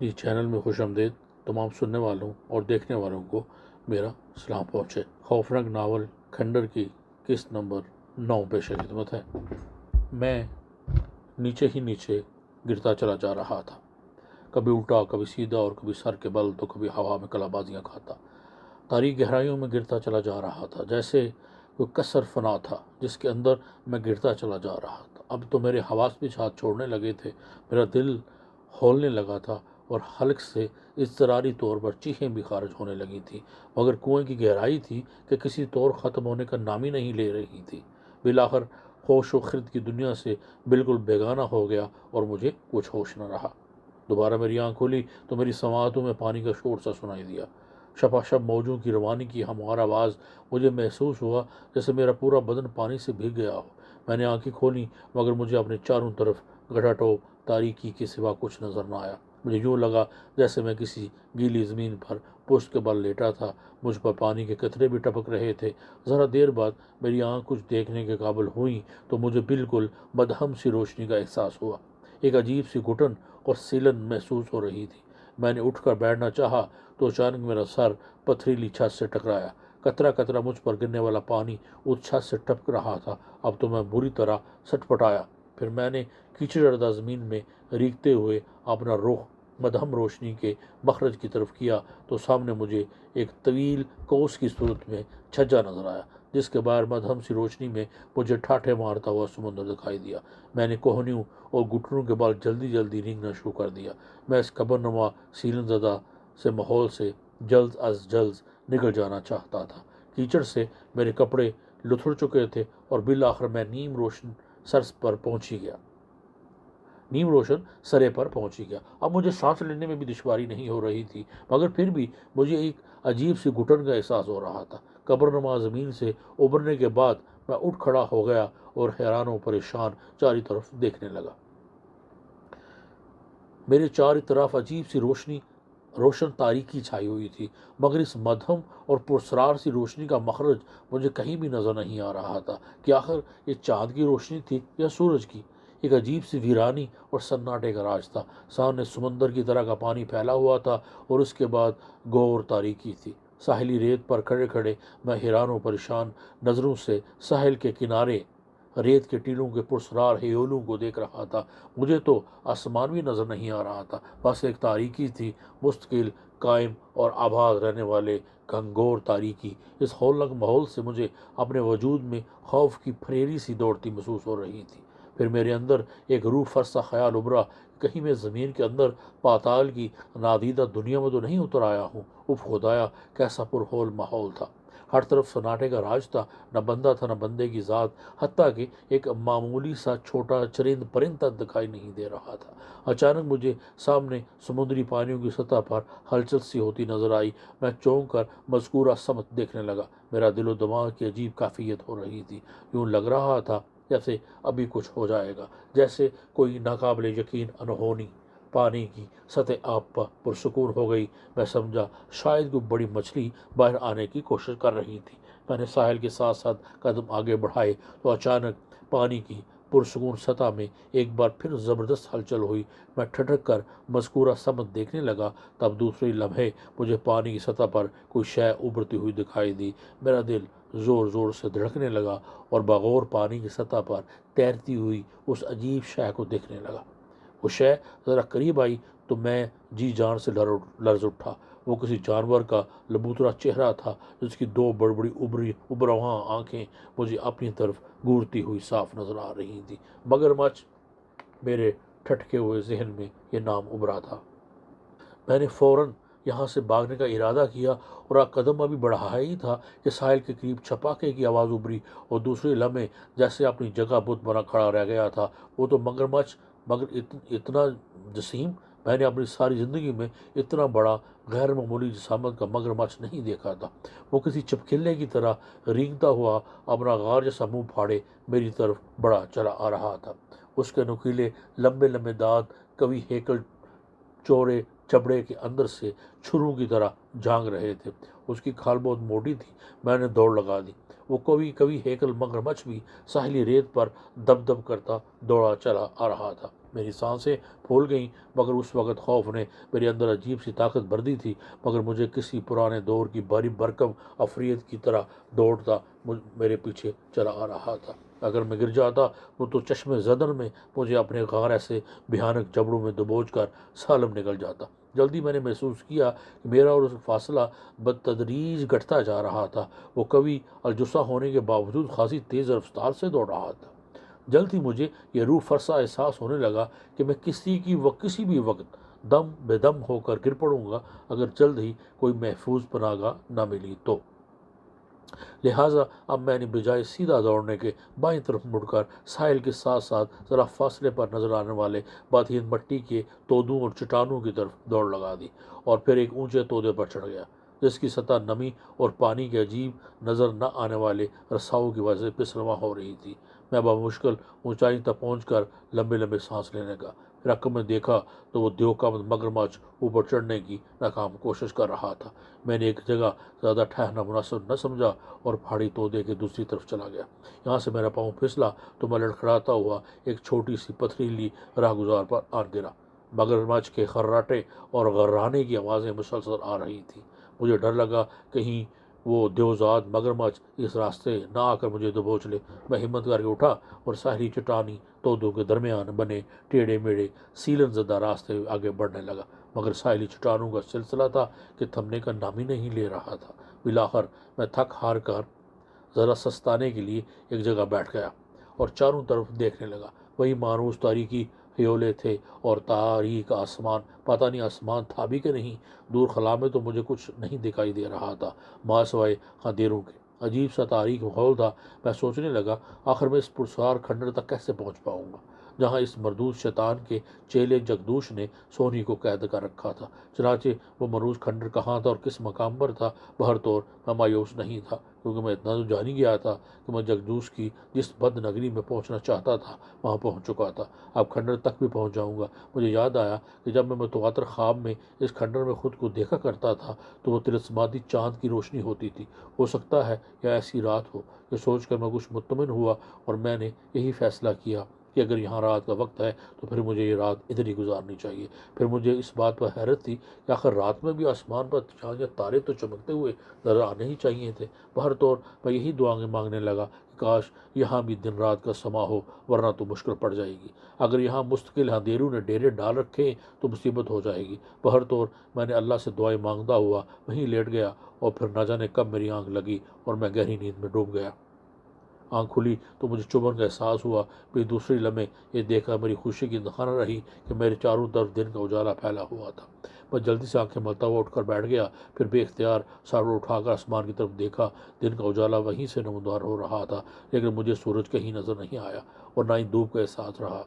اس channel میں خوش آمدید تمام سننے والوں اور دیکھنے والوں کو میرا سلام پہنچے۔ خوفناک ناول کھنڈر کی قسط نمبر 9 پیش خدمت ہے۔ میں نیچے ہی نیچے گرتا چلا جا رہا تھا، کبھی الٹا، کبھی سیدھا، اور کبھی سر کے بل تو کبھی ہوا میں کلا بازیاں کھاتا۔ تاریک گہرائیوں میں گرتا چلا جا رہا تھا، جیسے کوئی کثر فنا تھا جس کے اندر میں گرتا چلا جا رہا تھا۔ اب تو میرے حواس بھی ہاتھ چھوڑنے لگے تھے، میرا دل ہولنے لگا تھا اور حلق سے اضطراری طور پر چیخیں بھی خارج ہونے لگی تھیں، مگر کنویں کی گہرائی تھی کہ کسی طور ختم ہونے کا نام ہی نہیں لے رہی تھی۔ بالآخر ہوش و خرد کی دنیا سے بالکل بیگانہ ہو گیا اور مجھے کچھ ہوش نہ رہا۔ دوبارہ میری آنکھ کھولی تو میری سماعتوں میں پانی کا شور سا سنائی دیا۔ شپاشپ موجوں کی روانی کی ہموار آواز، مجھے محسوس ہوا جیسے میرا پورا بدن پانی سے بھیگ گیا ہو۔ میں نے آنکھیں کھولیں مگر مجھے اپنے چاروں طرف گٹاٹوپ تاریکی کے سوا کچھ نظر نہ آیا۔ مجھے یوں لگا جیسے میں کسی گیلی زمین پر پشت کے بل لیٹا تھا، مجھ پر پانی کے قطرے بھی ٹپک رہے تھے۔ ذرا دیر بعد میری آنکھ کچھ دیکھنے کے قابل ہوئی تو مجھے بالکل مدھم سی روشنی کا احساس ہوا۔ ایک عجیب سی گھٹن اور سیلن محسوس ہو رہی تھی۔ میں نے اٹھ کر بیٹھنا چاہا تو اچانک میرا سر پتھریلی چھت سے ٹکرایا۔ قطرہ قطرہ مجھ پر گرنے والا پانی اس چھت سے ٹپک رہا تھا۔ اب تو میں بری طرح سٹ پٹایا۔ پھر میں نے کیچڑ زدہ زمین میں ریگتے ہوئے اپنا رخ مدھم روشنی کے مخرج کی طرف کیا تو سامنے مجھے ایک طویل قوس کی صورت میں چھجا نظر آیا، جس کے باہر مدھم سی روشنی میں مجھے ٹھاٹھے مارتا ہوا سمندر دکھائی دیا۔ میں نے کوہنیوں اور گھٹنوں کے بال جلدی جلدی رینگنا شروع کر دیا۔ میں اس قبرنما سیلن زدہ سے ماحول سے جلد از جلد نکل جانا چاہتا تھا۔ کیچڑ سے میرے کپڑے لتھڑ چکے تھے اور بالآخر میں نیم روشن سرے پر پہنچی گیا۔ اب مجھے سانس لینے میں بھی دشواری نہیں ہو رہی تھی، مگر پھر بھی مجھے ایک عجیب سی گھٹن کا احساس ہو رہا تھا۔ قبرنما زمین سے ابھرنے کے بعد میں اٹھ کھڑا ہو گیا اور حیران و پریشان چاری طرف دیکھنے لگا۔ میرے چاری طرف عجیب سی روشن تاریکی چھائی ہوئی تھی، مگر اس مدھم اور پرسرار سی روشنی کا مخرج مجھے کہیں بھی نظر نہیں آ رہا تھا کہ آخر یہ چاند کی روشنی تھی یا سورج کی۔ ایک عجیب سی ویرانی اور سناٹے کا راج تھا۔ سامنے سمندر کی طرح کا پانی پھیلا ہوا تھا اور اس کے بعد گور تاریکی تھی۔ ساحلی ریت پر کھڑے کھڑے میں حیران و پریشان نظروں سے ساحل کے کنارے ریت کے ٹیلوں کے پرسرار ہیولوں کو دیکھ رہا تھا۔ مجھے تو آسمان بھی نظر نہیں آ رہا تھا، بس ایک تاریکی تھی، مستقل قائم اور آباد رہنے والے گھنگور تاریکی۔ اس ہولناک ماحول سے مجھے اپنے وجود میں خوف کی پھریری سی دوڑتی محسوس ہو رہی تھی۔ پھر میرے اندر ایک روح فرسا خیال ابھرا، کہیں میں زمین کے اندر پاتال کی نادیدہ دنیا میں تو نہیں اتر آیا ہوں۔ اف خدایا، کیسا پرہول ماحول تھا! ہر طرف سناٹے کا راج تھا، نہ بندہ تھا نہ بندے کی ذات، حتیٰ کہ ایک معمولی سا چھوٹا چرند پرند تک دکھائی نہیں دے رہا تھا۔ اچانک مجھے سامنے سمندری پانیوں کی سطح پر ہلچل سی ہوتی نظر آئی۔ میں چونک کر مذکورہ سمت دیکھنے لگا۔ میرا دل و دماغ کی عجیب کیفیت ہو رہی تھی، یوں لگ رہا تھا جیسے ابھی کچھ ہو جائے گا، جیسے کوئی ناقابل یقین انہونی پانی کی سطح آب پر پرسکون ہو گئی۔ میں سمجھا شاید کوئی بڑی مچھلی باہر آنے کی کوشش کر رہی تھی۔ میں نے ساحل کے ساتھ ساتھ قدم آگے بڑھائے تو اچانک پانی کی پرسکون سطح میں ایک بار پھر زبردست ہلچل ہوئی۔ میں ٹھٹک کر مذکورہ سمت دیکھنے لگا، تب دوسرے لمحے مجھے پانی کی سطح پر کوئی شے ابھرتی ہوئی دکھائی دی۔ میرا دل زور زور سے دھڑکنے لگا اور بغور پانی کی سطح پر تیرتی ہوئی اس عجیب شے کو دیکھنے لگا۔ وہ شے ذرا قریب آئی تو میں جی جان سے لرز اٹھا۔ وہ کسی جانور کا لبوترا چہرہ تھا، جس کی دو بڑی بڑی ابرواں آنکھیں مجھے اپنی طرف گورتی ہوئی صاف نظر آ رہی تھیں۔ مگرمچھ! میرے ٹھٹکے ہوئے ذہن میں یہ نام ابھرا تھا۔ میں نے فوراً یہاں سے بھاگنے کا ارادہ کیا اور قدم ابھی بڑھایا ہی تھا کہ ساحل کے قریب چھپاکے کی آواز ابھری اور دوسرے لمحے جیسے اپنی جگہ بت بنا کھڑا رہ گیا تھا۔ وہ تو مگرمچھ، مگر اتنا جسیم! میں نے اپنی ساری زندگی میں اتنا بڑا غیر معمولی جسامت کا مگرمچھ نہیں دیکھا تھا۔ وہ کسی چپکلے کی طرح رینگتا ہوا اپنا غار جیسا منہ پھاڑے میری طرف بڑا چلا آ رہا تھا۔ اس کے نوکیلے لمبے لمبے دانت کبھی ہیکل چورے چبڑے کے اندر سے چھروں کی طرح جھانک رہے تھے۔ اس کی کھال بہت موٹی تھی۔ میں نے دوڑ لگا دی۔ وہ کبھی ہیکل مگرمچھ بھی ساحلی ریت پر دب دب کرتا دوڑا چلا آ رہا تھا۔ میری سانسیں پھول گئیں، مگر اس وقت خوف نے میرے اندر عجیب سی طاقت بھر دی تھی، مگر مجھے کسی پرانے دور کی بھاری بھرکم افریت کی طرح دوڑتا میرے پیچھے چلا آ رہا تھا۔ اگر میں گر جاتا وہ تو چشم زدن میں مجھے اپنے غار ایسے بھیانک جبڑوں میں دبوچ کر سالم نکل جاتا۔ جلدی میں نے محسوس کیا کہ میرا اور اس فاصلہ بتدریج گھٹتا جا رہا تھا۔ وہ قوی الجثہ ہونے کے باوجود خاصی تیز رفتار سے دوڑ رہا تھا۔ جلد ہی مجھے یہ روح فرسا احساس ہونے لگا کہ میں کسی بھی وقت دم بے دم ہو کر گر پڑوں گا اگر جلد ہی کوئی محفوظ پناہ گاہ نہ ملی تو۔ لہٰذا اب میں نے بجائے سیدھا دوڑنے کے بائیں طرف مڑ کر ساحل کے ساتھ ساتھ ذرا فاصلے پر نظر آنے والے بادین مٹی کے تودوں اور چٹانوں کی طرف دوڑ لگا دی، اور پھر ایک اونچے تودے پر چڑھ گیا جس کی سطح نمی اور پانی کے عجیب نظر نہ آنے والے رساؤں کی وجہ سے پسرواں ہو رہی تھی۔ میں بمشکل اونچائی تک پہنچ کر لمبے لمبے سانس لینے کا پھر عقب میں دیکھا تو وہ دیوقامت مگرمچھ اوپر چڑھنے کی ناکام کوشش کر رہا تھا۔ میں نے ایک جگہ زیادہ ٹھہرنا مناسب نہ سمجھا اور پہاڑی تودے کے دوسری طرف چلا گیا۔ یہاں سے میرا پاؤں پھسلا تو میں لڑکھڑاتا ہوا ایک چھوٹی سی پتھریلی راہ گزار پر آ گرا۔ مگرمچھ کے خراٹے اور غرانے کی آوازیں مسلسل آ رہی تھیں۔ مجھے ڈر لگا کہیں وہ دیوزاد مگرمچھ اس راستے نہ آ کر مجھے دبوچ لے۔ میں ہمت کر کے اٹھا اور ساحلی چٹانی تودوں کے درمیان بنے ٹیڑھے میڑھے سیلن زدہ راستے آگے بڑھنے لگا، مگر ساحلی چٹانوں کا سلسلہ تھا کہ تھمنے کا نام ہی نہیں لے رہا تھا۔ بالآخر میں تھک ہار کر ذرا سستانے کے لیے ایک جگہ بیٹھ گیا اور چاروں طرف دیکھنے لگا۔ وہی مانوس تاریکی ہیولے تھے اور تاریک آسمان، پتہ نہیں آسمان تھا بھی کہ نہیں۔ دور خلا میں تو مجھے کچھ نہیں دکھائی دے رہا تھا ماں سوائے اندھیروں کے۔ عجیب سا تاریک ماحول تھا۔ میں سوچنے لگا آخر میں اس پرسرار کھنڈر تک کیسے پہنچ پاؤں گا جہاں اس مردود شیطان کے چیلے جگدوش نے سونی کو قید کر رکھا تھا۔ چنانچہ وہ مروز کھنڈر کہاں تھا اور کس مقام پر تھا، بہر طور میں مایوس نہیں تھا، کیونکہ میں اتنا تو جان ہی گیا تھا کہ میں جگدوش کی جس بد نگری میں پہنچنا چاہتا تھا وہاں پہنچ چکا تھا۔ اب کھنڈر تک بھی پہنچ جاؤں گا۔ مجھے یاد آیا کہ جب میں متواتر خواب میں اس کھنڈر میں خود کو دیکھا کرتا تھا تو وہ تلسماتی چاند کی روشنی ہوتی تھی۔ ہو سکتا ہے یا ایسی رات ہو۔ یہ سوچ کر میں کچھ مطمئن ہوا اور میں نے یہی فیصلہ کیا کہ اگر یہاں رات کا وقت ہے تو پھر مجھے یہ رات ادھر ہی گزارنی چاہیے۔ پھر مجھے اس بات پر حیرت تھی کہ آخر رات میں بھی آسمان پر چاند یا تارے تو چمکتے ہوئے نظر آنے ہی چاہیے تھے۔ بہر طور میں یہی دعائیں مانگنے لگا کہ کاش یہاں بھی دن رات کا سما ہو، ورنہ تو مشکل پڑ جائے گی۔ اگر یہاں مستقل اندھیروں نے ڈیرے ڈال رکھے تو مصیبت ہو جائے گی۔ بہر طور میں نے اللہ سے دعائیں مانگتا ہوا وہیں لیٹ گیا، اور پھر نہ جانے کب میری آنکھ لگی اور میں گہری نیند میں ڈوب گیا۔ آنکھ کھلی تو مجھے چبھن کا احساس ہوا۔ پھر دوسری لمحے یہ دیکھ کر میری خوشی کی انتہا نہ رہی کہ میرے چاروں طرف دن کا اجالا پھیلا ہوا تھا۔ میں جلدی سے آنکھیں ملتا ہوا اٹھ کر بیٹھ گیا، پھر بے اختیار سر اٹھا کر آسمان کی طرف دیکھا۔ دن کا اجالا وہیں سے نمودار ہو رہا تھا، لیکن مجھے سورج کہیں نظر نہیں آیا اور نہ ہی دھوپ کا احساس رہا۔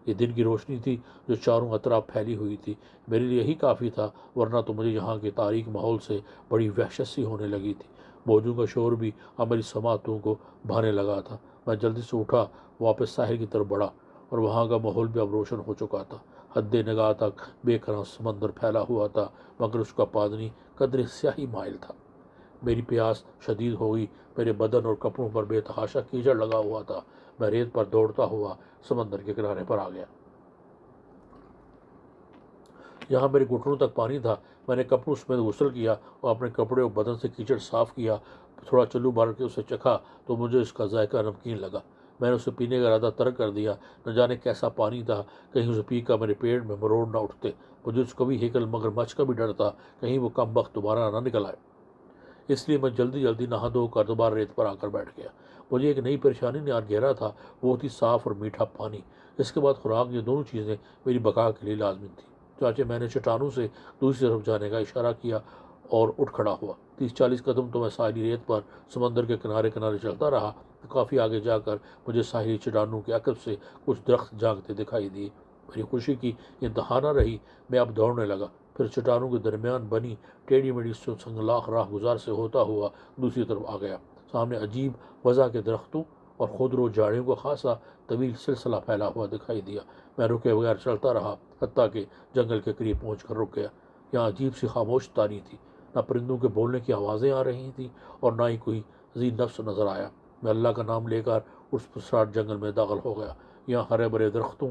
یہ دن کی روشنی تھی جو چاروں اطراف پھیلی ہوئی تھی۔ میرے لیے یہی کافی تھا، ورنہ تو مجھے یہاں کے تاریک ماحول سے بڑی وحشت سی ہونے لگی تھی۔ موجوں کا شور بھی اب میری سماعتوں کو بھانے لگا تھا۔ میں جلدی سے اٹھا، واپس ساحل کی طرف بڑھا، اور وہاں کا ماحول بھی اب روشن ہو چکا تھا۔ حد نگاہ تک بے کران سمندر پھیلا ہوا تھا، مگر اس کا پانی قدرے سیاہی مائل تھا۔ میری پیاس شدید ہو گئی۔ میرے بدن اور کپڑوں پر بے تحاشا کیچڑ لگا ہوا تھا۔ میں ریت پر دوڑتا ہوا سمندر کے کنارے پر آ گیا۔ یہاں میرے گھٹنوں تک پانی تھا۔ میں نے کپڑوں سمیت غسل کیا اور اپنے کپڑے اور بدن سے کیچڑ صاف کیا۔ تھوڑا چلو بھر کے اسے چکھا تو مجھے اس کا ذائقہ نمکین لگا۔ میں نے اسے پینے کا ارادہ ترک کر دیا۔ نہ جانے کیسا پانی تھا، کہیں اسے پی کر میرے پیٹ میں مروڑ نہ اٹھتے۔ مجھے اس کبھی ہیکل مگرمچھ کا بھی ڈر تھا، کہیں وہ کم بخت دوبارہ نہ نکل آئے۔ اس لیے میں جلدی جلدی نہا دھو کر دوبارہ ریت پر آ کر بیٹھ گیا۔ مجھے ایک نئی پریشانی نے گھیرا تھا، وہ تھی صاف اور میٹھا پانی۔ اس کے بعد خوراک، یہ دونوں چیزیں میری بقا کے لیے لازمی تھیں۔ چنانچہ میں نے چٹانوں سے دوسری طرف جانے کا اشارہ کیا اور اٹھ کھڑا ہوا۔ 30-40 قدم تو میں ساحلی ریت پر سمندر کے کنارے کنارے چلتا رہا۔ کافی آگے جا کر مجھے ساحلی چٹانوں کے عقب سے کچھ درخت جھانکتے دکھائی دیے۔ میری خوشی کی انتہا نہ رہی۔ میں اب دوڑنے لگا، پھر چٹانوں کے درمیان بنی ٹیڑھی میڑھی سنگلاخ راہ گزار سے ہوتا ہوا دوسری طرف آ گیا۔ سامنے عجیب وضع کے درختوں اور خودرو جھاڑیوں کا خاصا طویل سلسلہ پھیلا ہوا دکھائی دیا۔ میں رکے بغیر چلتا رہا، حتیٰ کہ جنگل کے قریب پہنچ کر رک گیا۔ یہاں عجیب سی خاموش تاری تھی، نہ پرندوں کے بولنے کی آوازیں آ رہی تھیں اور نہ ہی کوئی ذی نفس نظر آیا۔ میں اللہ کا نام لے کر اس پرسرار جنگل میں داخل ہو گیا۔ یہاں ہرے بھرے درختوں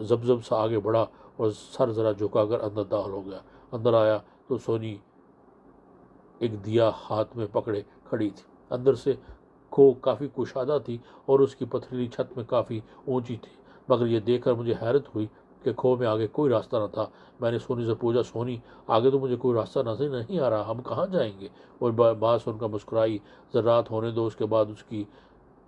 زبزب سا آگے بڑھا اور سر ذرا جھکا کر اندر داخل ہو گیا۔ اندر آیا تو سونی ایک دیا ہاتھ میں پکڑے کھڑی تھی۔ اندر سے کھو کافی کشادہ تھی اور اس کی پتھریلی چھت میں کافی اونچی تھی، مگر یہ دیکھ کر مجھے حیرت ہوئی کہ کھو میں آگے کوئی راستہ نہ تھا۔ میں نے سونی سے پوچھا، سونی آگے تو مجھے کوئی راستہ نظر نہیں آ رہا، ہم کہاں جائیں گے؟ اور بات سن کر مسکرائی، ذرات ہونے دو، اس کے بعد اس کی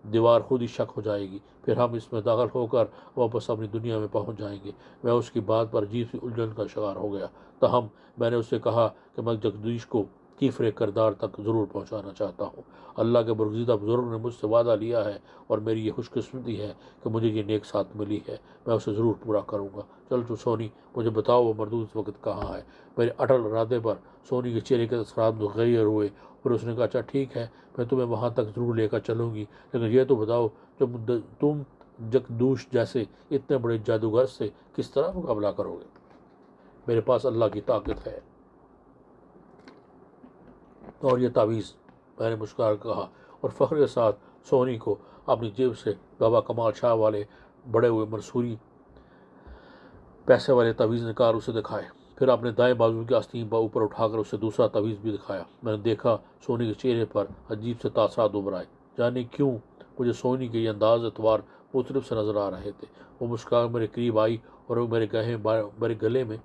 دیوار خود ہی شک ہو جائے گی، پھر ہم اس میں داخل ہو کر واپس اپنی دنیا میں پہنچ جائیں گے۔ میں اس کی بات پر عجیب سی الجھن کا شکار ہو گیا۔ تاہم میں نے اس سے کہا کہ میں جگدیش کو کیفر کردار تک ضرور پہنچانا چاہتا ہوں۔ اللہ کے برگزیدہ بزرگ نے مجھ سے وعدہ لیا ہے اور میری یہ خوش قسمتی ہے کہ مجھے یہ نیک ساتھ ملی ہے، میں اسے ضرور پورا کروں گا۔ چل تو سونی، مجھے بتاؤ وہ مردود اس وقت کہاں ہے؟ میرے اٹل ارادے پر سونی کے چہرے کے اثرات متغیر ہوئے اور اس نے کہا، اچھا ٹھیک ہے، میں تمہیں وہاں تک ضرور لے کر چلوں گی، لیکن یہ تو بتاؤ تم جگدوش جیسے اتنے بڑے جادوگر سے کس طرح مقابلہ کرو گے؟ میرے پاس اللہ کی طاقت ہے اور یہ تعویذ، میں نے مسکرا کہا اور فخر کے ساتھ سونی کو اپنی جیب سے بابا کمال شاہ والے بڑے ہوئے منصوری پیسے والے تعویذ نکال اسے دکھائے، پھر اپنے دائیں بازو کی آستین پر اوپر اٹھا کر اسے دوسرا تعویذ بھی دکھایا۔ میں نے دیکھا سونی کے چہرے پر عجیب سے تاثرات ابھر آئے۔ جانے کیوں مجھے سونی کے یہ انداز اتوار مختلف سے نظر آ رہے تھے۔ وہ مسکرا میرے قریب آئی اور میرے گلے میں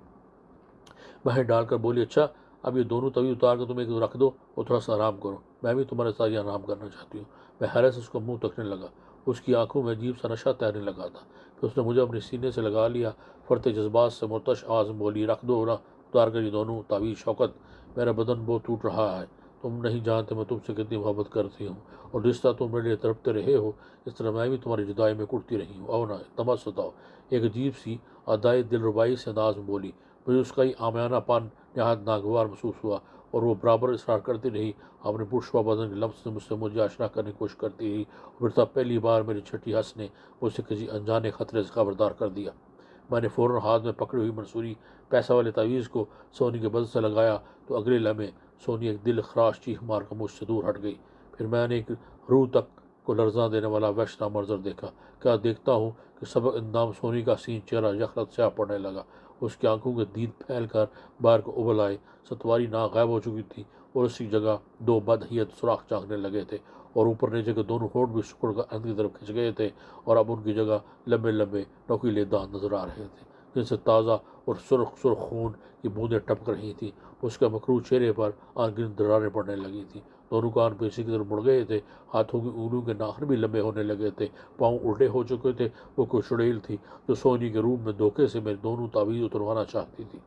بہیں ڈال کر بولی، اچھا اب یہ دونوں تعویذ اتار کر تم ایک رکھ دو اور تھوڑا سا آرام کرو، میں بھی تمہارے ساتھ یہ آرام کرنا چاہتی ہوں۔ میں حیرت سے اس کو منہ تکنے لگا، اس کی آنکھوں میں عجیب سا نشہ تیرنے لگا تھا۔ پھر اس نے مجھے اپنے سینے سے لگا لیا، فرتے جذبات سے مرتعش آواز میں بولی، رکھ دو نا اتار کر یہ دونوں تعویذ۔ شوکت، میرا بدن بہت ٹوٹ رہا ہے، تم نہیں جانتے میں تم سے کتنی محبت کرتی ہوں، اور جس طرح تم میرے لیے تڑپتے رہے ہو اس طرح میں بھی تمہاری جدائی میں کٹتی رہی ہوں۔ او نا تمس ستاؤ۔ ایک عجیب سی ادائی دل ربائی سے انداز میں بولی۔ مجھے اس کا یہ عامیانہ پن نہایت ناگوار محسوس ہوا اور وہ برابر اصرار کرتی رہی، اپنے پرشوا بدن کے لمس سے مجھے آشنا کرنے کی کوشش کرتی رہی، اور تب پہلی بار میری چھٹی ہنس نے مجھے کسی انجانے خطرے سے خبردار کر دیا۔ میں نے فوراً ہاتھ میں پکڑی ہوئی منصوری پیسہ والے تعویذ کو سونی کے بدن سے لگایا تو اگلے لمحے سونی ایک دل خراش چیخ مار کر مجھ سے دور ہٹ گئی۔ پھر میں نے ایک روح تک کو لرزاں دینے والا وحشتناک منظر دیکھا۔ کیا دیکھتا ہوں کہ سبق اندام سونی کا حسین چہرہ یکلت سیاہ پڑنے لگا، اس کی آنکھوں کے دید پھیل کر باہر کو ابل آئے، ستواری ناک غائب ہو چکی تھی اور اسی جگہ دو بدحیت سوراخ جھانکنے لگے تھے، اور اوپر نیچے کے دونوں ہونٹ بھی سکڑ کر اندر کی طرف کھنچ گئے تھے، اور اب ان کی جگہ لمبے لمبے نوکیلے دانت نظر آ رہے تھے جن سے تازہ اور سرخ سرخ خون کی بوندیں ٹپک رہی تھیں۔ اس کے مکروہ چہرے پر آن گنت دراریں پڑنے لگی تھیں، دونوں کان پیچھے کی طرف مڑ گئے تھے، ہاتھوں کی انگلیوں کے ناخن بھی لمبے ہونے لگے تھے، پاؤں الٹے ہو چکے تھے۔ وہ کوئی چڑیل تھی جو سونی کے روپ میں دھوکے سے میرے دونوں تعویذ اتروانا چاہتی تھی۔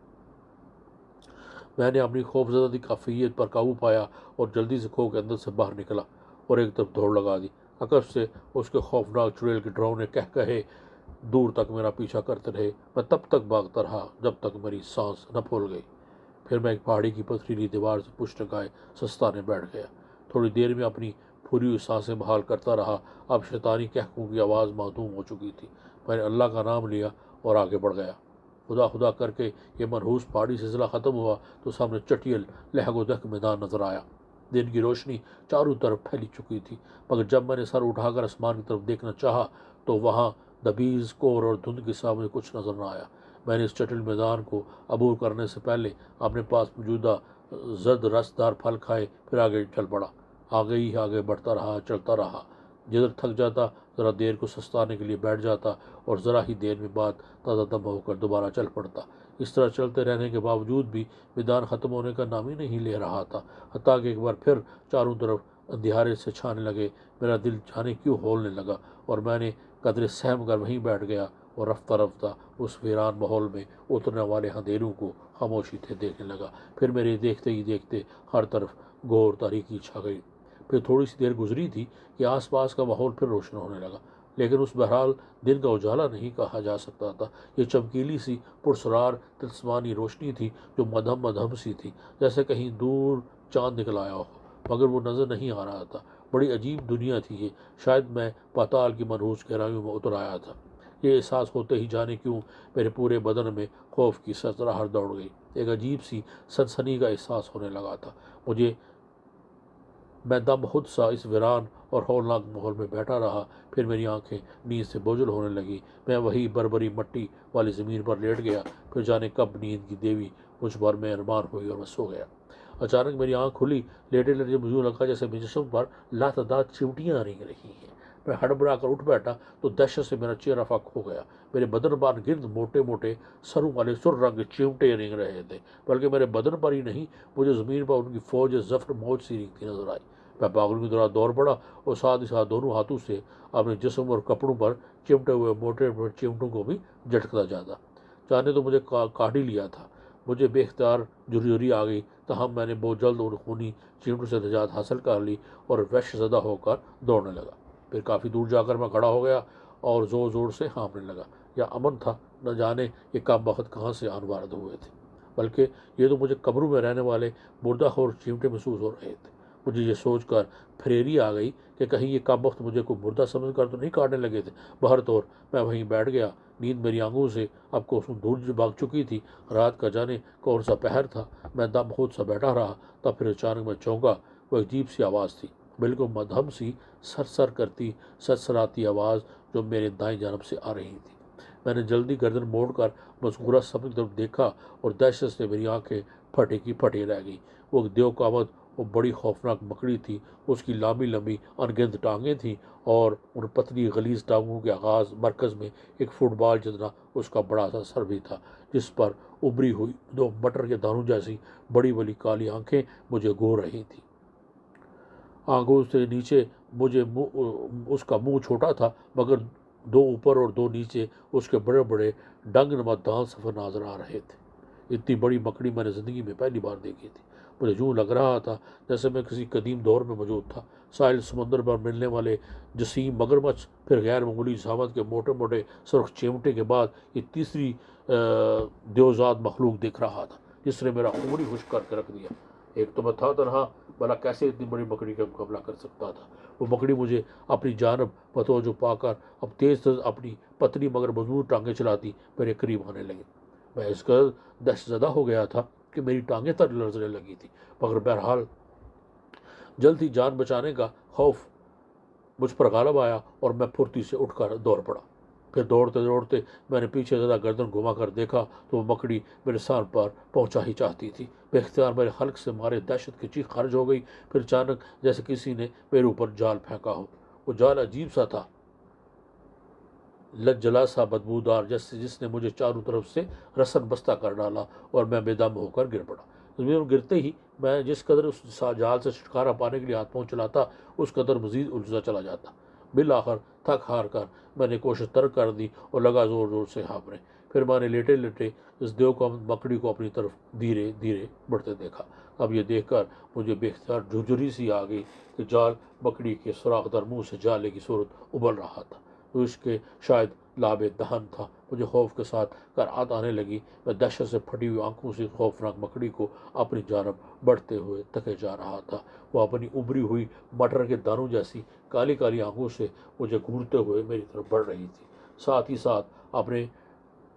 میں نے اپنی خوفزدہ کیفیت پر قابو پایا اور جلدی سے کھو کے اندر سے باہر نکلا اور ایک طرف دوڑ لگا دی۔ عقب سے اس کے خوفناک چڑیل کے ڈراؤنے کہے دور تک میرا پیچھا کرتے رہے۔ میں تب تک بھاگتا رہا جب تک میری سانس نہ پھول گئی، پھر میں ایک پہاڑی کی پتھریلی دیوار سے پشت ٹکائے سستانے بیٹھ گیا۔ تھوڑی دیر میں اپنی پھری ہوئی سانسیں بحال کرتا رہا، اب شیطانی کہکوں کی آواز معدوم ہو چکی تھی۔ میں نے اللہ کا نام لیا اور آگے بڑھ گیا۔ خدا خدا کر کے یہ منحوس پہاڑی سلسلہ ختم ہوا تو سامنے چٹیل لہگ و دہگ میدان نظر آیا۔ دن کی روشنی چاروں طرف پھیلی چکی تھی، مگر جب میں نے سر اٹھا کر آسمان کی طرف دیکھنا چاہا تو وہاں دبیز کور اور دھند کے سامنے کچھ نظر نہ آیا۔ میں نے اس چٹیل میدان کو عبور کرنے سے پہلے اپنے پاس موجودہ زرد رس دار پھل کھائے، پھر آگے چل پڑا۔ آگے بڑھتا رہا، چلتا رہا، جدھر تھک جاتا ذرا دیر کو سستانے کے لیے بیٹھ جاتا اور ذرا ہی دیر میں بعد تازہ دم ہو کر دوبارہ چل پڑتا۔ اس طرح چلتے رہنے کے باوجود بھی میدان ختم ہونے کا نام ہی نہیں لے رہا تھا، حتیٰ کہ ایک بار پھر چاروں طرف اندھیارے سے چھانے لگے۔ میرا دل جانے کیوں ہولنے لگا اور میں نے قدرے سہم کر وہیں بیٹھ گیا اور رفتہ رفتہ اس ویران ماحول میں اترنے والے اندھیروں کو خاموشی سے دیکھنے لگا۔ پھر میرے دیکھتے ہی دیکھتے ہر طرف گھور تاریکی چھا گئی۔ پھر تھوڑی سی دیر گزری تھی کہ آس پاس کا ماحول پھر روشن ہونے لگا، لیکن اس بہرحال دن کا اجالا نہیں کہا جا سکتا تھا۔ یہ چمکیلی سی پرسرار تلسمانی روشنی تھی جو مدھم مدھم سی تھی، جیسے کہیں دور چاند نکل آیا ہو، مگر وہ نظر نہیں آ رہا تھا۔ بڑی عجیب دنیا تھی یہ، شاید میں پاتال کی منحوس گہرائیوں میں اتر آیا تھا۔ یہ احساس ہوتے ہی جانے کیوں میرے پورے بدن میں خوف کی سرسراہٹ دوڑ گئی، ایک عجیب سی سنسنی کا احساس ہونے لگا تھا۔ مجھے میں دم خود سا اس ویران اور ہولناک ماحول میں بیٹھا رہا۔ پھر میری آنکھیں نیند سے بوجھل ہونے لگیں۔ میں وہی بربری مٹی والی زمین پر لیٹ گیا۔ پھر جانے کب نیند کی دیوی مجھ پر مہربان ہوئی اور میں سو گیا۔ اچانک میری آنکھ کھلی۔ لیٹے لیٹے مجھے یوں لگا جیسے میرے جسم پر لاتعداد چیونٹیاں رینگ رہی ہیں۔ میں ہڑبڑا کر اٹھ بیٹھا تو دہشت سے میرا چہرہ فاق ہو گیا۔ میرے بدن پر گرد موٹے موٹے سروں والے سر رنگ کے چیونٹے رینگ رہے تھے، بلکہ میرے بدن پر ہی نہیں، مجھے زمین پر ان کی فوج ظفر موج سی رینگتی نظر آئی۔ میں پاگلوں کی طرح دوڑ پڑا اور ساتھ ہی ساتھ دونوں ہاتھوں سے اپنے جسم اور کپڑوں پر چمٹے ہوئے موٹے موٹے چمٹوں کو بھی جھٹکتا جاتا۔ چاہنے تو مجھے کاٹ ہی لیا تھا۔ مجھے بے اختیار جھرجھری آ گئی، تاہم میں نے بہت جلد ان خونی چمٹوں سے نجات حاصل کر لی اور وحش زدہ ہو کر دوڑنے لگا۔ پھر کافی دور جا کر میں کھڑا ہو گیا اور زور زور سے ہانپنے لگا۔ یا امن تھا، نہ جانے یہ کم وقت کہاں سے آن وارد ہوئے تھے، بلکہ یہ تو مجھے قبروں میں رہنے والے مردہ خور چیمٹے محسوس ہو رہے تھے۔ مجھے یہ سوچ کر پھریری آ گئی کہ کہیں یہ کم وقت مجھے کوئی مردہ سمجھ کر تو نہیں کاٹنے لگے تھے۔ بہرطور میں وہیں بیٹھ گیا۔ نیند میری آنکھوں سے اب کوسوں دور بھاگ چکی تھی۔ رات کا جانے کون سا پہر تھا۔ میں دم خود سا بیٹھا رہا، تب پھر اچانک میں چونکا۔ وہ عجیب سی آواز تھی، بالکل مدھم سی سر کرتی سرسراتی آواز جو میرے دائیں جانب سے آ رہی تھی۔ میں نے جلدی گردن موڑ کر مذکورہ سب کی طرف دیکھا اور دہشت سے میری آنکھیں پھٹے کی پھٹی رہ گئی۔ وہ دیو قامت وہ بڑی خوفناک مکڑی تھی۔ اس کی لمبی لمبی انگنت ٹانگیں تھیں اور ان پتلی غلیظ ٹانگوں کے آغاز مرکز میں ایک فٹ بال جتنا اس کا بڑا سا سر بھی تھا، جس پر ابری ہوئی دو مٹر کے دانوں جیسی بڑی بڑی کالی آنکھیں مجھے گور رہی تھیں۔ آنکھوں سے نیچے مجھے اس کا منہ چھوٹا تھا، مگر دو اوپر اور دو نیچے اس کے بڑے بڑے ڈنگ نما دانت سفر نظر آ رہے تھے۔ اتنی بڑی مکڑی میں نے زندگی میں پہلی بار دیکھی تھی۔ مجھے یوں لگ رہا تھا جیسے میں کسی قدیم دور میں موجود تھا۔ ساحل سمندر پر ملنے والے جسیم مگرمچھ، پھر غیر معمولی ذہامت کے موٹے موٹے سرخ چیمٹے کے بعد یہ تیسری دیوزاد مخلوق دکھ رہا تھا جس نے میرا عمر ہی خشک کر کے رکھ دیا۔ ایک تو میں تھا تنہا، بھلا کیسے اتنی بڑی مکڑی کا مقابلہ کر سکتا تھا؟ وہ مکڑی مجھے اپنی جانب متوجہ پا کر اب تیز اپنی پتلی مگر مضبوط ٹانگیں چلاتی میرے قریب آنے لگی۔ میں اس قدر دہشت زدہ ہو گیا تھا کہ میری ٹانگیں تک لرزنے لگی تھی، مگر بہرحال جلد ہی جان بچانے کا خوف مجھ پر غالب آیا اور میں پھرتی سے اٹھ کر دوڑ پڑا۔ پھر دوڑتے دوڑتے میں نے پیچھے زدہ گردن گھما کر دیکھا تو وہ مکڑی میرے سر پر پہنچا ہی چاہتی تھی۔ بے اختیار میرے حلق سے مارے دہشت کی چیخ خارج ہو گئی۔ پھر اچانک جیسے کسی نے میرے اوپر جال پھینکا ہو۔ وہ جال عجیب سا تھا، لجلا سا بدبودار، جس نے مجھے چاروں طرف سے رسن بستہ کر ڈالا اور میں بے دم ہو کر گر پڑا۔ زمین پر گرتے ہی میں جس قدر اس جال سے چھٹکارا پانے کے لیے ہاتھ پاؤں چلاتا، اس قدر مزید الجھتا چلا جاتا۔ بالآخر تھک ہار کر میں نے کوشش ترک کر دی اور لگا زور زور سے ہانپنے۔ پھر میں نے لیٹے لیٹے اس دیو کو مکڑی کو اپنی طرف دھیرے دھیرے بڑھتے دیکھا۔ اب یہ دیکھ کر مجھے بے اختیار جھرجھری سی آ گئی کہ جال مکڑی کے سوراخ در منہ سے جالے کی صورت ابل رہا تھا، تو اس کے شاید لاب دہن تھا۔ مجھے خوف کے ساتھ کرعت آنے لگی۔ میں دہشت سے پھٹی ہوئی آنکھوں سے خوفناک مکڑی کو اپنی جانب بڑھتے ہوئے تکے جا رہا تھا۔ وہ اپنی ابری ہوئی مٹر کے دانوں جیسی کالی کالی آنکھوں سے مجھے گھورتے ہوئے میری طرف بڑھ رہی تھی، ساتھ ہی ساتھ اپنے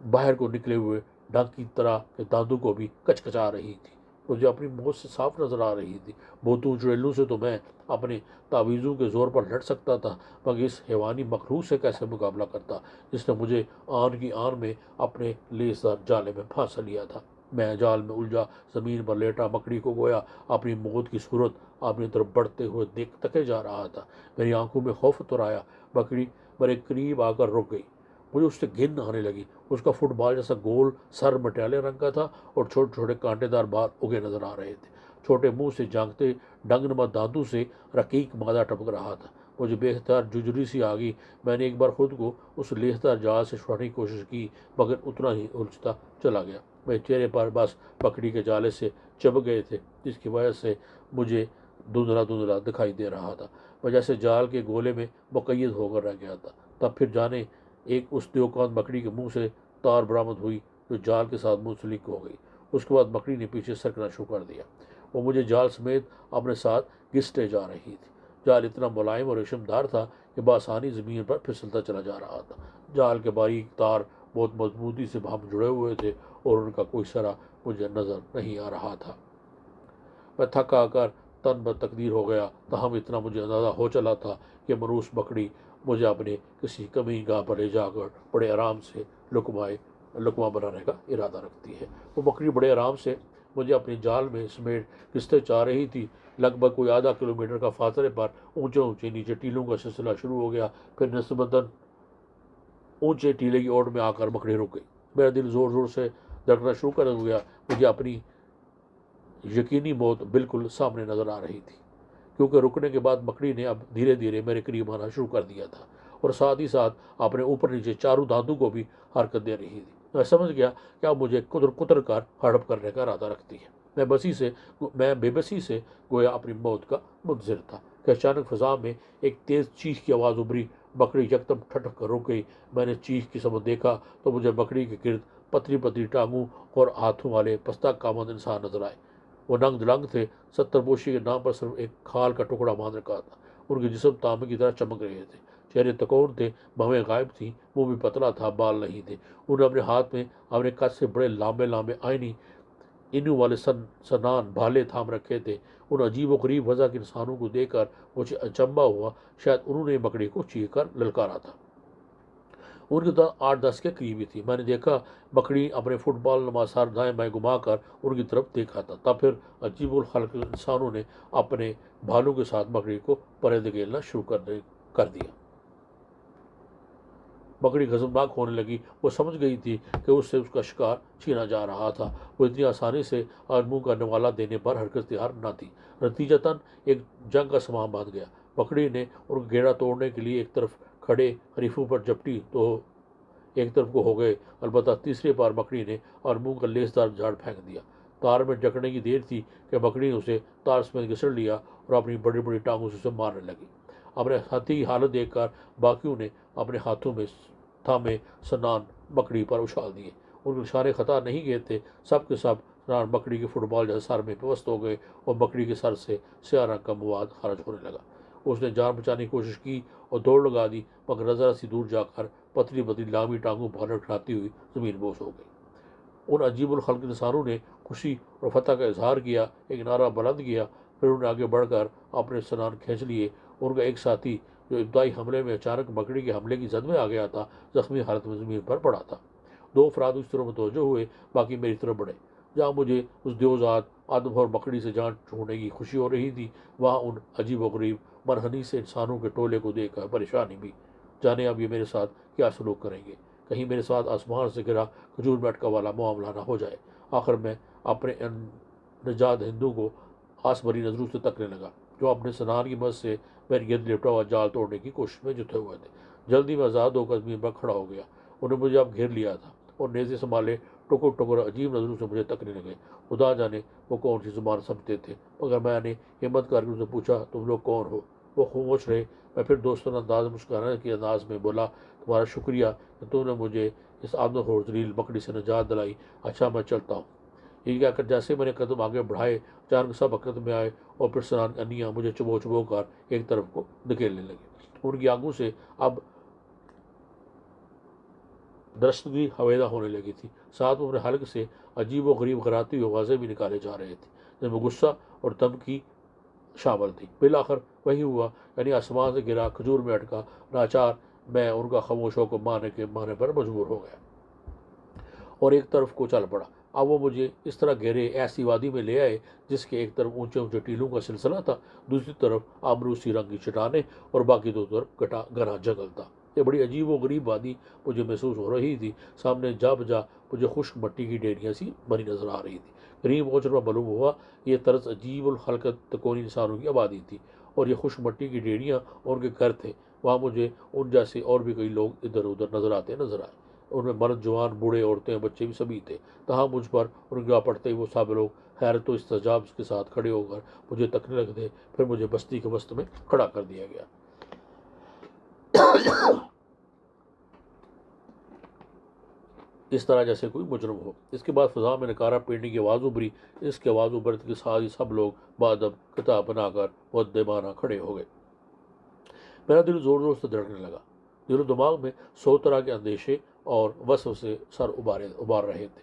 باہر کو نکلے ہوئے ڈنک کی طرح کے دانتوں کو بھی کچکچا رہی تھی۔ مجھے اپنی موت سے صاف نظر آ رہی تھی۔ بوتوں چڑیلوں سے تو میں اپنے تعویذوں کے زور پر لڑ سکتا تھا، مگر اس حیوانی مخلوق سے کیسے مقابلہ کرتا جس نے مجھے آن کی آن میں اپنے لیسدار جالے میں پھانس لیا تھا۔ میں جال میں الجھا زمین پر لیٹا مکڑی کو گویا اپنی موت کی صورت اپنی طرف بڑھتے ہوئے تکے جا رہا تھا۔ میری آنکھوں میں خوف اتر آیا۔ مکڑی میرے قریب آ کر رک گئی۔ مجھے اس سے گھن آنے لگی۔ اس کا فٹ بال جیسا گول سر مٹیالے رنگ کا تھا اور چھوٹے چھوٹے کانٹے دار بال اگے نظر آ رہے تھے۔ چھوٹے منہ سے جھانکتے ڈنگ نما دانتوں سے رقیق مادہ ٹپک رہا تھا۔ مجھے بے اختیار جھرجھری سی آ گئی۔ میں نے ایک بار خود کو اس لیسدار جال سے چھڑانے کی کوشش کی، مگر اتنا ہی الجھتا چلا گیا۔ میرے چہرے پر بس مکڑی کے جالے سے چپک گئے تھے، جس کی وجہ سے مجھے دھندلا دھندلا دکھائی دے رہا تھا۔ میں جیسے جال کے گولے میں مقید ہو کر رہ گیا تھا۔ تب پھر جانے ایک اس دیوکان مکڑی کے منہ سے تار برآمد ہوئی جو جال کے ساتھ منسلک ہو گئی۔ اس کے بعد مکڑی نے پیچھے سرکنا شروع کر دیا۔ وہ مجھے جال سمیت اپنے ساتھ گھسٹے جا رہی تھی۔ جال اتنا ملائم اور ریشم دار تھا کہ بآسانی زمین پر پھسلتا چلا جا رہا تھا۔ جال کے باریک تار بہت مضبوطی سے باہم جڑے ہوئے تھے اور ان کا کوئی سرا مجھے نظر نہیں آ رہا تھا۔ میں تھک آ کر تن بہ تقدیر ہو گیا، تاہم اتنا مجھے اندازہ ہو چلا تھا کہ منوس بکری مجھے اپنے کسی کمی گاہ پر لے جا کر بڑے آرام سے لقمہ بنانے کا ارادہ رکھتی ہے۔ وہ بکری بڑے آرام سے مجھے اپنی جال میں سمیٹ کشتے چاہ رہی تھی۔ لگ بھگ کوئی آدھا کلومیٹر کا فاصلے پر اونچے اونچے نیچے ٹیلوں کا سلسلہ شروع ہو گیا، پھر نسبتاً اونچے ٹیلے کی اوٹ میں آ کر بکری رک گئی۔ میرا دل زور زور سے دھڑکنا شروع کر گیا، مجھے اپنی یقینی موت بالکل سامنے نظر آ رہی تھی، کیونکہ رکنے کے بعد مکڑی نے اب دھیرے دھیرے میرے قریب آنا شروع کر دیا تھا، اور ساتھ ہی ساتھ اپنے اوپر نیچے چاروں دانتوں کو بھی حرکت دے رہی تھی۔ میں سمجھ گیا کہ اب مجھے کتر کتر کر ہڑپ کرنے کا ارادہ رکھتی ہے۔ میں بے بسی سے گویا اپنی موت کا منتظر تھا کہ اچانک فضا میں ایک تیز چیخ کی آواز ابھری۔ بکری یکدم ٹھٹک کر رک گئی۔ میں نے چیخ کی سمت دیکھا تو مجھے بکری کے گرد پتلی پتلی ٹانگوں اور ہاتھوں والے پستہ کامند انسان نظر آئے۔ وہ ننگ دلنگ تھے، ستر پوشی کے نام پر صرف ایک کھال کا ٹکڑا باندھ رکھا تھا۔ ان کے جسم تانبے کی طرح چمک رہے تھے، چہرے تکون تھے، بھویں غائب تھیں، منہ بھی پتلا تھا، بال نہیں تھے۔ انہوں نے اپنے ہاتھ میں اپنے قد سے بڑے لمبے لمبے اینوں والے سنان بھالے تھام رکھے تھے۔ ان عجیب و غریب وضع کے انسانوں کو دیکھ کر مجھے اچنبھا ہوا، شاید انہوں نے بکری کو چیخ کر للکارا تھا۔ ان کی تو 8-10 کے قریب ہی تھی۔ میں نے دیکھا بکری اپنے فٹ بال نما سر دائیں بائیں گھما کر ان کی طرف دیکھا تھا، تب پھر عجیب الخلق انسانوں نے اپنے بھالوں کے ساتھ بکری کو پرے دھکیلنا شروع کر دیا۔ بکری غضبناک ہونے لگی۔ وہ سمجھ گئی تھی کہ اس سے اس کا شکار چھینا جا رہا تھا۔ وہ اتنی آسانی سے منہ کا نوالا دینے پر ہرگز تیار نہ تھی۔ نتیجتاً ایک جنگ کا سماں باندھ گیا۔ بکری نے ان کا گھیرا توڑنے کے لیے ایک طرف کھڑے حریفوں پر جھپٹی تو ایک طرف کو ہو گئے۔ البتہ تیسرے بار بکری نے منہ کا لیسدار جھاڑ پھینک دیا۔ تار میں جکڑنے کی دیر تھی کہ بکری نے اسے تار سمیت گھسڑ لیا اور اپنی بڑی بڑی ٹانگوں سے اسے مارنے لگی۔ اپنے ہاتھی کی حالت دیکھ کر باقیوں نے اپنے ہاتھوں میں تھامے سنان بکری پر اچھال دیے۔ ان کے نشانے خطا نہیں گئے تھے، سب کے سب سنان بکری کے فٹ بال جیسے سر میں پیوست ہو گئے اور بکری کے سر سے سیاہ رنگ کا مواد خارج ہونے لگا۔ اس نے جان بچانے کی کوشش کی اور دوڑ لگا دی، مگر ذرا سی دور جا کر پتلی پتلی لامی ٹانگوں پر لٹکاتی ہوئی زمین بوس ہو گئی۔ ان عجیب الخلق انسانوں نے خوشی اور فتح کا اظہار کیا، ایک نعرہ بلند کیا، پھر انہوں نے آگے بڑھ کر اپنے سنان کھینچ لیے۔ ان کا ایک ساتھی جو ابتدائی حملے میں اچانک بکری کے حملے کی زد میں آ گیا تھا، زخمی حالت میں زمین پر پڑا تھا۔ 2 افراد اس طرف متوجہ ہوئے، باقی میری طرف بڑھے۔ جہاں مجھے اس دیوزاد آدم اور بکری سے جان چھوڑنے کی خوشی ہو رہی تھی، وہاں ان عجیب و غریب مرہنی سے انسانوں کے ٹولے کو دیکھ کر پریشانی بھی۔ جانے اب یہ میرے ساتھ کیا سلوک کریں گے؟ کہیں میرے ساتھ آسمان سے گرا کھجور میں اٹکا والا معاملہ نہ ہو جائے۔ آخر میں اپنے ان نژاد ہندو کو آس بھری نظروں سے تکنے لگا، جو اپنے سنان کی مدد سے میرے گرد لپٹا ہوا جال توڑنے کی کوشش میں جتے ہوئے تھے۔ جلدی میں آزاد ہو کر زمین پر کھڑا ہو گیا۔ انہوں نے مجھے اب گھیر لیا تھا اور نیزے سنبھالے ٹکر ٹکر عجیب نظروں سے مجھے تکنے لگے۔ خدا جانے وہ کون سی زبان سمجھتے تھے، مگر میں نے ہمت کر کے ان سے پوچھا، تم لوگ کون ہو؟ وہ خاموش رہے۔ میں پھر دوستانہ انداز مسکرانے کے انداز میں بولا، تمہارا شکریہ کہ تم نے مجھے اس آدمخور ذلیل بکری سے نجات دلائی۔ اچھا میں چلتا ہوں۔ یہ کہہ کر جیسے میں نے قدم آگے بڑھائے، اچانک سب حرکت میں آئے اور پھر سنان انیاں مجھے چبو چبو کر ایک طرف کو دھکیلنے لگے۔ ان کی آنکھوں سے اب درستگی ہویدا ہونے لگی تھی، ساتھ میں اپنے حلق سے عجیب و غریب غراتی ہوئے آوازیں بھی نکالے جا رہے تھے، جن میں غصہ اور دھمکی شامل تھی۔ بالآخر وہی ہوا، یعنی آسمان سے گرا کھجور میں اٹکا۔ ناچار میں ان کا خاموش ہو کر ماننے پر مجبور ہو گیا اور ایک طرف کو چل پڑا۔ اب وہ مجھے اس طرح گہرے ایسی وادی میں لے آئے جس کے ایک طرف اونچے اونچے ٹیلوں کا سلسلہ تھا، دوسری طرف آبنوسی رنگ کی چٹانیں اور باقی دو طرف گھنا جنگل تھا۔ یہ بڑی عجیب و غریب وادی مجھے محسوس ہو رہی تھی۔ سامنے جا بجا مجھے خشک مٹی کی ڈیریاں سی بنی نظر آ رہی تھی۔ قریب پہنچنے پر معلوم ہوا یہ طرز عجیب الخلقت تکونی انسانوں کی آبادی تھی، اور یہ خشک مٹی کی ڈیریاں اور ان کے گھر تھے۔ وہاں مجھے ان جیسے اور بھی کئی لوگ ادھر ادھر نظر آئے۔ ان میں مرد، جوان، بوڑھے، عورتیں، بچے بھی سبھی تھے۔ تاہم مجھ پر ان کے پڑتے ہی وہ سب لوگ حیرت و استعجاب کے ساتھ کھڑے ہو کر مجھے تکنے لگے۔ پھر مجھے بستی کے وسط میں کھڑا کر دیا گیا، اس طرح جیسے کوئی مجرم ہو۔ اس کے بعد فضا میں نکارہ پیٹنے کی آواز ابھری۔ اس کی آواز ابھرتے کے ساتھ ہی سب لوگ بادب کتاب بنا کر مؤدبانہ کھڑے ہو گئے۔ میرا دل زور زور سے دھڑکنے لگا۔ دل و دماغ میں 100 طرح کے اندیشے اور وسوسے سر ابار رہے تھے۔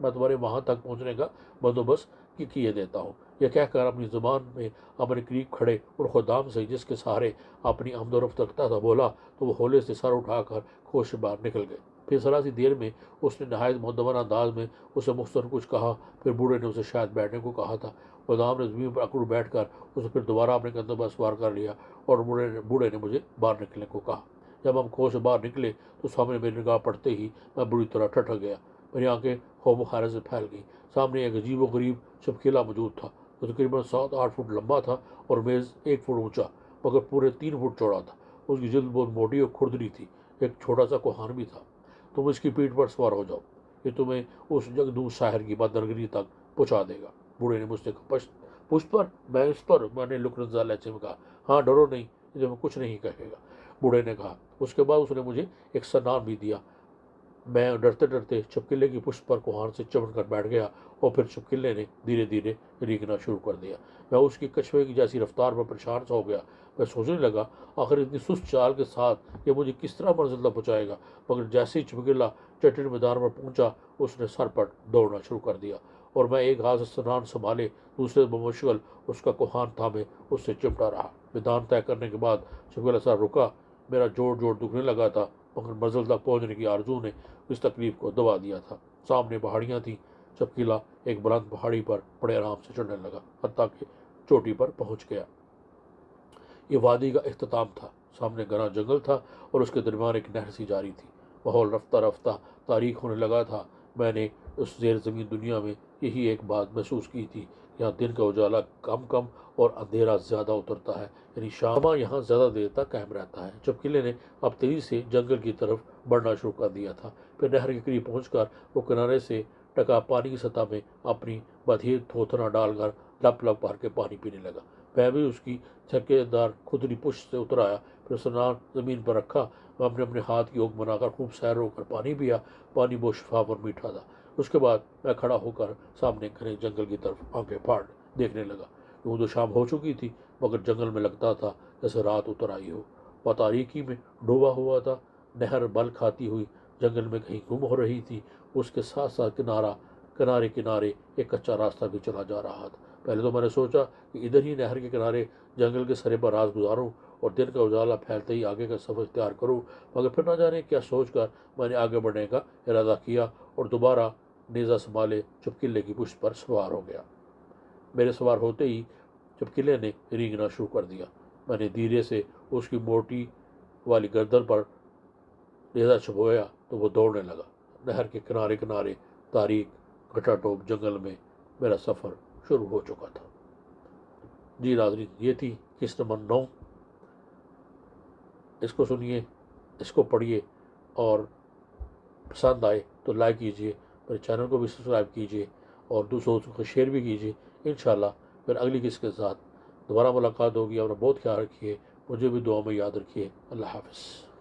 میں تمہارے وہاں تک پہنچنے کا بندوبست کیے دیتا ہوں۔ یہ کہہ کر اپنی زبان میں اپنے قریب کھڑے اور خدام سے جس کے سہارے اپنی آمد و رفت رکھتا تھا بولا تو وہ ہولے سے سر اٹھا کر کھوش سے باہر نکل گئے۔ پھر ذرا سی دیر میں اس نے نہایت مؤدبانہ انداز میں اسے مختصر کچھ کہا، پھر بوڑھے نے اسے شاید بیٹھنے کو کہا تھا۔ غلام نے زمین پر اکڑ بیٹھ کر اسے پھر دوبارہ اپنے کندھوں پر سوار کر لیا اور بوڑھے نے مجھے باہر نکلنے کو کہا۔ جب ہم کھو سے باہر نکلے تو سامنے میری نگاہ پڑتے ہی میں بری طرح ٹھٹک گیا۔ میری آنکھیں خوف و خیرت سے پھیل گئیں۔ سامنے ایک عجیب و غریب چمکیلا موجود تھا جو تقریباً 7-8 فٹ لمبا تھا اور میز 1 فٹ اونچا مگر پورے 3 فٹ چوڑا تھا۔ اس کی جلد بہت موٹی اور کھردری تھی۔ ایک چھوٹا سا کوہان بھی تھا۔ تم اس کی پیٹھ پر سوار ہو جاؤ، یہ تمہیں اس جگدو شہر کی بندرگری تک پہنچا دے گا۔ بوڑھے نے مجھ سے کہا، پشت پر؟ میں نے لکنزا لہجے میں کہا، ہاں ڈرو نہیں، یہ تمہیں کچھ نہیں کہے گا۔ بوڑھے نے کہا۔ اس کے بعد اس نے مجھے ایک سنان بھی دیا۔ میں ڈرتے ڈرتے چپکلے کی پشت پر کوہان سے چمٹ کر بیٹھ گیا اور پھر چپکلے نے دھیرے دھیرے ریگنا شروع کر دیا۔ میں اس کی کچھوے کی جیسی رفتار پر پریشان سا ہو گیا۔ میں سوچنے لگا آخر اتنی سست چال کے ساتھ یہ مجھے کس طرح منزل تک پہنچائے گا، مگر جیسے ہی چپکلا چٹل میدان پر پہنچا اس نے سر پر دوڑنا شروع کر دیا اور میں ایک ہاتھ سے سنان سنبھالے دوسرے بمشغل اس کا کوہان تھامے اس سے چمٹا رہا۔ میدان طے کرنے کے بعد چپکلا سر رکا۔ میرا جوڑ دکھنے لگا تھا مگر منزل تک پہنچنے کی آرزو نے اس تکلیف کو دبا دیا تھا۔ سامنے پہاڑیاں تھیں۔ چپکیلا ایک بلند پہاڑی پر بڑے آرام سے چڑھنے لگا حتیٰ کہ چوٹی پر پہنچ گیا۔ یہ وادی کا اختتام تھا۔ سامنے گھنا جنگل تھا اور اس کے درمیان ایک نہر سی جاری تھی۔ ماحول رفتہ رفتہ تاریک ہونے لگا تھا۔ میں نے اس زیر زمین دنیا میں یہی ایک بات محسوس کی تھی، یہاں دن کا اجالا کم اور اندھیرا زیادہ اترتا ہے، یعنی شام یہاں زیادہ دیر تک قائم رہتا ہے۔ چپکلے نے اب تیزی سے جنگل کی طرف بڑھنا شروع کر دیا تھا۔ پھر نہر کے قریب پہنچ کر وہ کنارے سے ٹکا پانی کی سطح میں اپنی بدھیر تھوتنا ڈال کر لپ لپ بھر کے پانی پینے لگا۔ میں بھی اس کی چھکے دار کھدری پشت سے اتر آیا، پھر سنان زمین پر رکھا۔ میں اپنے ہاتھ کی اوک بنا کر خوب سیر ہو کر پانی پیا۔ پانی بہت شفاف اور میٹھا تھا۔ اس کے بعد میں کھڑا ہو کر سامنے گھنے جنگل کی طرف آنکھیں پھاڑ دیکھنے لگا۔ یوں تو شام ہو چکی تھی مگر جنگل میں لگتا تھا جیسے رات اتر آئی ہو۔ وہ تاریکی میں ڈوبا ہوا تھا۔ نہر بل کھاتی ہوئی جنگل میں کہیں گم ہو رہی تھی۔ اس کے ساتھ ساتھ کنارے ایک کچا راستہ بھی چلا جا رہا تھا۔ پہلے تو میں نے سوچا کہ ادھر ہی نہر کے کنارے جنگل کے سرے پر رات گزاروں اور دن کا اجالا پھیلتے ہی آگے کا سفر اختیار کروں، مگر پھر نہ جانے کیا سوچ کر میں نے آگے بڑھنے کا ارادہ کیا اور دوبارہ نیزہ سنبھالے چپکلے کی پشت پر سوار ہو گیا۔ میرے سوار ہوتے ہی چپکلے نے رینگنا شروع کر دیا۔ میں نے دھیرے سے اس کی موٹی والی گردن پر نیزہ چھپویا تو وہ دوڑنے لگا۔ نہر کے کنارے تاریک گھٹا ٹوپ جنگل میں میرا سفر شروع ہو چکا تھا۔ جی ناظرین، یہ تھی قسط نمبر 9۔ اس کو سنیے، اس کو پڑھیے اور پسند آئے تو لائک کیجیے، میرے چینل کو بھی سبسکرائب کیجیے اور دوسروں کو شیئر بھی کیجیے۔ انشاءاللہ پھر اگلی قسط کے ساتھ دوبارہ ملاقات ہوگی۔ اپنا بہت خیال رکھیے، مجھے بھی دعا میں یاد رکھیے۔ اللہ حافظ۔